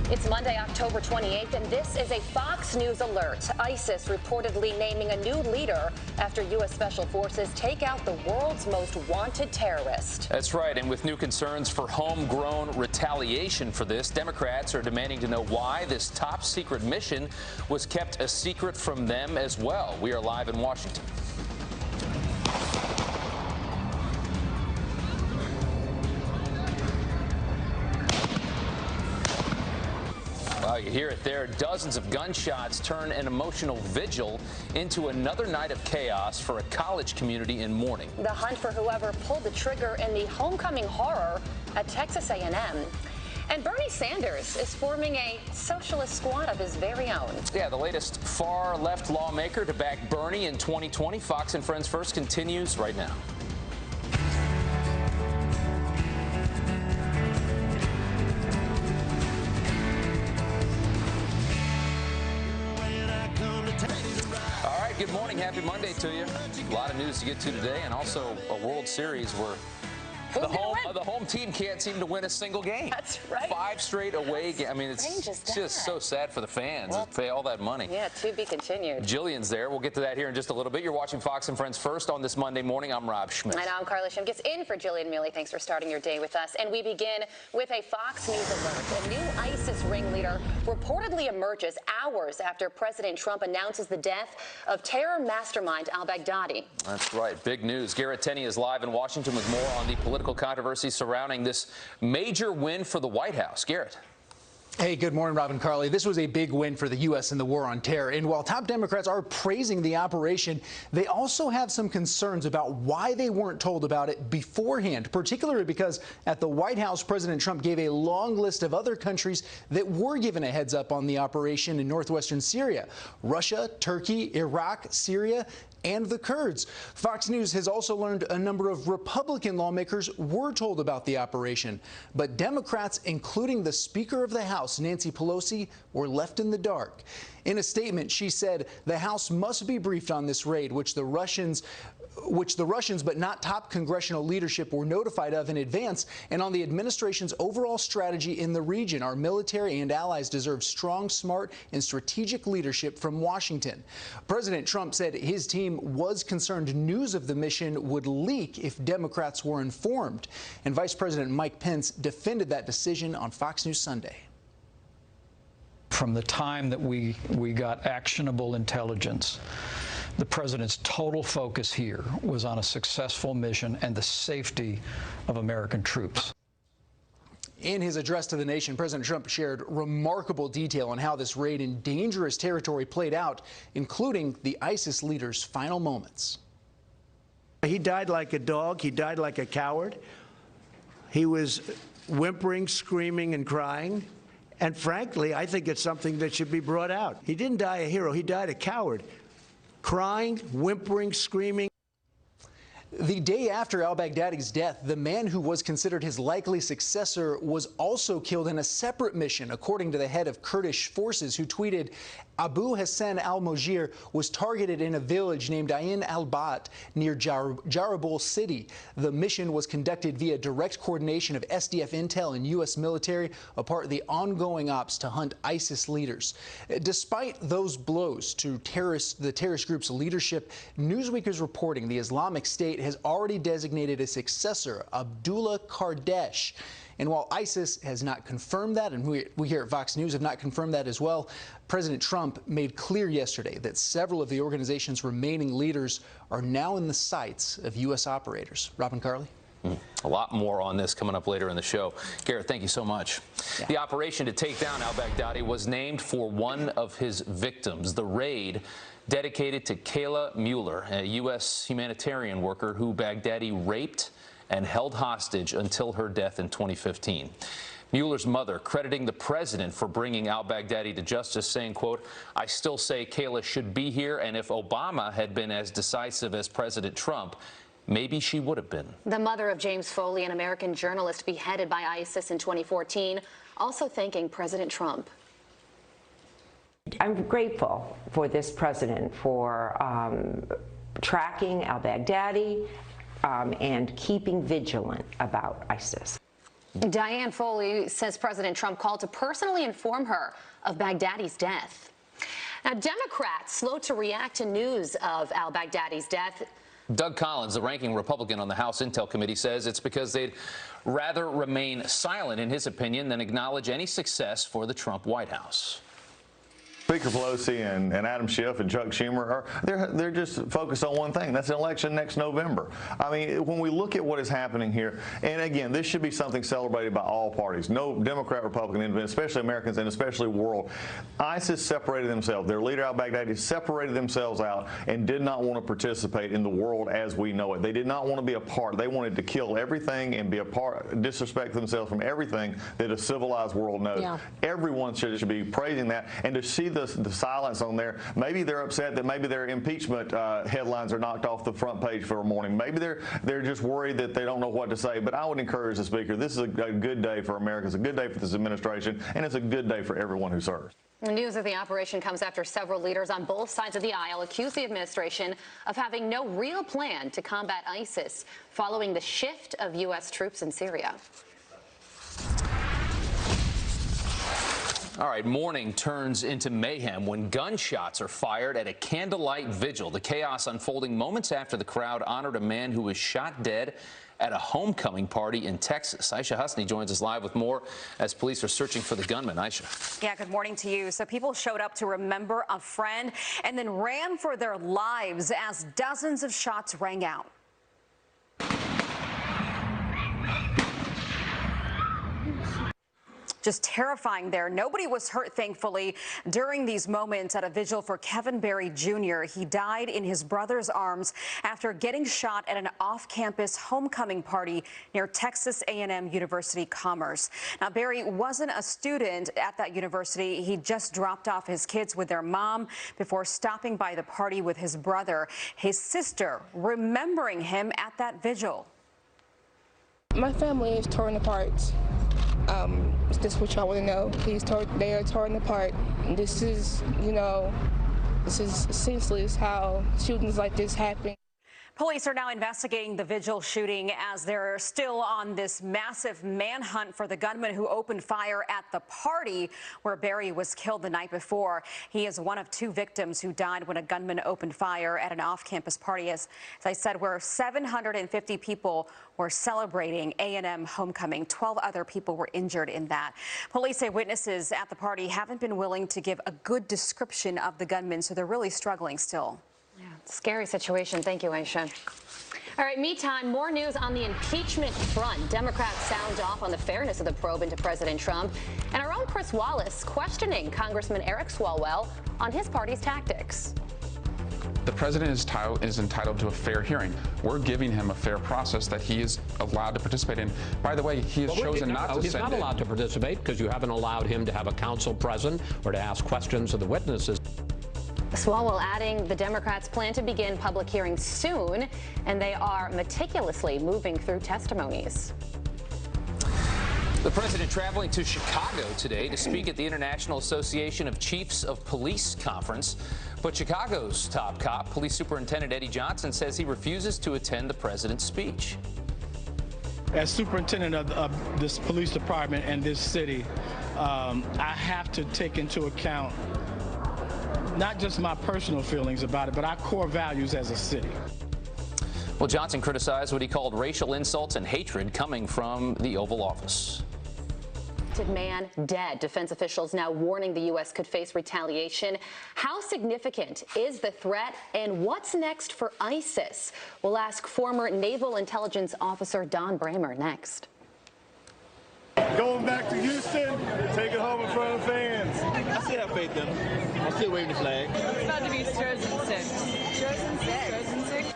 It's Monday, October 28th, and this is a Fox News alert. ISIS reportedly naming a new leader after U.S. Special Forces take out the world's most wanted terrorist. That's right, and with new concerns for homegrown retaliation for this, Democrats are demanding to know why this top-secret mission was kept a secret from them as well. We are live in Washington. Wow, you hear it there. Dozens of gunshots turn an emotional vigil into another night of chaos for a college community in mourning. The hunt for whoever pulled the trigger in the homecoming horror at Texas A&M. And Bernie Sanders is forming a socialist squad of his very own. Yeah, the latest far-left lawmaker to back Bernie in 2020. Fox and Friends First continues right now. Good morning. Happy Monday to you. A lot of news to get to today, and also a World Series where the home team can't seem to win a single game. That's right. 5 straight away games. I mean, it's just so sad for the fans to pay all that money. Yeah, to be continued. Jillian's there. We'll get to that here in just a little bit. You're watching Fox and Friends First on this Monday morning. I'm Rob Schmidt. And I'm Carla Shimkus in for Jillian Mealy. Thanks for starting your day with us. And we begin with a Fox News alert. A new ISIS ringleader reportedly emerges hours after President Trump announces the death of terror mastermind al-Baghdadi. That's right. Big news. Garrett Tenney is live in Washington with more on the political controversy surrounding this major win for the White House. Garrett. Hey, good morning, Rob and Carly. This was a big win for the U.S. in the war on terror. And while top Democrats are praising the operation, they also have some concerns about why they weren't told about it beforehand, particularly because at the White House, President Trump gave a long list of other countries that were given a heads up on the operation in northwestern Syria: Russia, Turkey, Iraq, Syria, and the Kurds. Fox News has also learned a number of Republican lawmakers were told about the operation, but Democrats, including the Speaker of the House, Nancy Pelosi, were left in the dark. In a statement, she said the House must be briefed on this raid, which the Russians, but not top congressional leadership, were notified of in advance, and on the administration's overall strategy in the region. Our military and allies deserve strong, smart, and strategic leadership from Washington. President Trump said his team was concerned news of the mission would leak if Democrats were informed, and Vice President Mike Pence defended that decision on Fox News Sunday. From the time that we got actionable intelligence, the president's total focus here was on a successful mission and the safety of American troops. In his address to the nation, President Trump shared remarkable detail on how this raid in dangerous territory played out, including the ISIS leader's final moments. He died like a dog. He died like a coward. He was whimpering, screaming, and crying. And frankly, I think it's something that should be brought out. He didn't die a hero. He died a coward. Crying, whimpering, screaming. The day after al-Baghdadi's death, the man who was considered his likely successor was also killed in a separate mission, according to the head of Kurdish forces, who tweeted, Abu Hassan al-Mujir was targeted in a village named Ain al-Bat near Jarabul city. The mission was conducted via direct coordination of SDF intel and U.S. military, a part of the ongoing ops to hunt ISIS leaders. Despite those blows to the terrorist group's leadership, Newsweek is reporting the Islamic State has already designated a successor, Abdullah Kardesh. And while ISIS has not confirmed that, and we here at Fox News have not confirmed that as well, President Trump made clear yesterday that several of the organization's remaining leaders are now in the sights of U.S. operators. Rob and Carly? A lot more on this coming up later in the show. Garrett, thank you so much. Yeah. The operation to take down al-Baghdadi was named for one of his victims. The raid dedicated to Kayla Mueller, a U.S. humanitarian worker who Baghdadi raped and held hostage until her death in 2015. Mueller's mother crediting the president for bringing al-Baghdadi to justice, saying, quote, I still say Kayla should be here, and if Obama had been as decisive as President Trump, maybe she would have been. The mother of James Foley, an American journalist beheaded by ISIS in 2014, also thanking President Trump. I'm grateful for this president for tracking al-Baghdadi and keeping vigilant about ISIS. Diane Foley says President Trump called to personally inform her of Baghdadi's death. Now, Democrats slow to react to news of al-Baghdadi's death. Doug Collins, the ranking Republican on the House Intel Committee, says it's because they'd rather remain silent, in his opinion, than acknowledge any success for the Trump White House. Speaker Pelosi and Adam Schiff and Chuck Schumer they're just focused on one thing. That's an election next November. I mean, when we look at what is happening here, and again, this should be something celebrated by all parties, no Democrat, Republican, independent, especially Americans and especially world. ISIS separated themselves. Their leader al-Baghdadi separated themselves out and did not want to participate in the world as we know it. They did not want to be a part. They wanted to kill everything and be a part, disrespect themselves from everything that a civilized world knows. Yeah. Everyone should be praising that, and to see the silence on there. Maybe they're upset that maybe their impeachment headlines are knocked off the front page for a morning. Maybe they're just worried that they don't know what to say. But I would encourage the Speaker. This is a good day for America. It's a good day for this administration, and it's a good day for everyone who serves. News of the operation comes after several leaders on both sides of the aisle accuse the administration of having no real plan to combat ISIS following the shift of U.S. troops in Syria. All right, morning turns into mayhem when gunshots are fired at a candlelight vigil. The chaos unfolding moments after the crowd honored a man who was shot dead at a homecoming party in Texas. Aisha Husney joins us live with more as police are searching for the gunman. Aisha. Yeah, good morning to you. So people showed up to remember a friend and then ran for their lives as dozens of shots rang out. Just terrifying there. Nobody was hurt, thankfully, during these moments at a vigil for Kevin Berry Jr. He died in his brother's arms after getting shot at an off-campus homecoming party near Texas A&M University Commerce. Now, Berry wasn't a student at that university. He just dropped off his kids with their mom before stopping by the party with his brother. His sister remembering him at that vigil. My family is torn apart. Is this what y'all want to know? They are torn apart. This is, this is senseless how shootings like this happen. Police are now investigating the vigil shooting as they're still on this massive manhunt for the gunman who opened fire at the party where Berry was killed the night before. He is one of two victims who died when a gunman opened fire at an off-campus party, as I said, where 750 people were celebrating A&M homecoming. 12 other people were injured in that. Police say witnesses at the party haven't been willing to give a good description of the gunman, so they're really struggling still. Yeah, scary situation. Thank you, Aisha. All right, meantime, more news on the impeachment front. Democrats sound off on the fairness of the probe into President Trump. And our own Chris Wallace questioning Congressman Eric Swalwell on his party's tactics. The president is entitled to a fair hearing. We're giving him a fair process that he is allowed to participate in. By the way, he has chosen not to send it. He's not allowed to participate because you haven't allowed him to have a counsel present or to ask questions of the witnesses. Swalwell adding the Democrats plan to begin public hearings soon, and they are meticulously moving through testimonies. The president traveling to Chicago today to speak at the International Association of Chiefs of Police conference. But Chicago's top cop, Police Superintendent Eddie Johnson, says he refuses to attend the president's speech. As superintendent of this police department and this city, I have to take into account not just my personal feelings about it, but our core values as a city. Well, Johnson criticized what he called racial insults and hatred coming from the Oval Office. Man dead. Defense officials now warning the U.S. could face retaliation. How significant is the threat, and what's next for ISIS? We'll ask former Naval Intelligence Officer Don Bramer next. Going back to Houston, take it home in front of fans. I still have faith in them. I'm still waving the flag. It's about to be Strozen 6. Strozen 6? Strozen 6?